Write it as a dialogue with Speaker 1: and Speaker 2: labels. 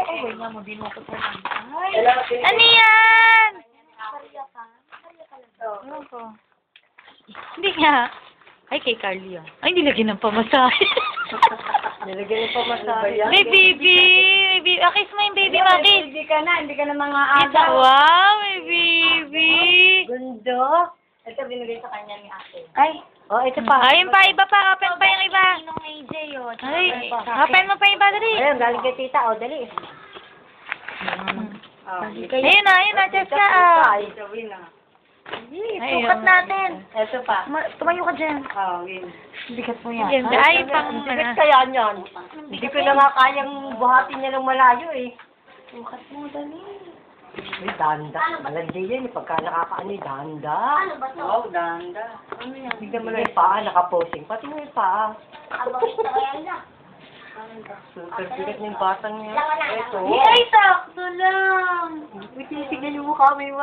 Speaker 1: Oh, ganyan mo, din mo ko sa ay.
Speaker 2: Ano yan?
Speaker 1: Kariya ka? Kariya ka lang.
Speaker 2: Ewan ko. Hindi nga. Ay, kay Carly ah. Ay, nilagyan ng pamasahe.
Speaker 3: Nilagyan ng pamasahe.
Speaker 2: May baby! May baby. Ah, kiss mo yung baby, Maki.
Speaker 3: Hindi ka na mga
Speaker 2: Kita, wow, may baby.
Speaker 3: Gundo.
Speaker 1: Ito binigay sa kanya ni ate.
Speaker 3: Ay, oh, ito pa.
Speaker 2: Ayun pa, iba pa. Open pa yung iba.
Speaker 1: Nung AJ yun.
Speaker 2: Ay, open mo pa yung iba, dali.
Speaker 3: Ayun, galing kay tita. O, dali.
Speaker 2: Ayun na, Cheska.
Speaker 3: Ay, gawin na.
Speaker 1: Sukat natin.
Speaker 3: Ito pa.
Speaker 1: Tumayo ka dyan.
Speaker 3: Win.
Speaker 1: Bigat mo yan.
Speaker 2: Yan, ay, pang,
Speaker 3: Ang bigat kaya niyan. Hindi ko na nga kayang buhatin niya ng malayo eh.
Speaker 1: Sukat mo, dali.
Speaker 3: Ay, danda. Malandi yan. Pagka nakakaano eh, danda.
Speaker 1: Ano ba to?
Speaker 3: Oo, danda. Ano yan? Bigyan mo lang yung paa, nakaposing. Pati mo yung paa.
Speaker 1: Abang ito kaya na.
Speaker 3: Super bigat ng batang niya. Ito.
Speaker 1: Ay, sakto lang.
Speaker 3: Tingnan yung mukha mo yung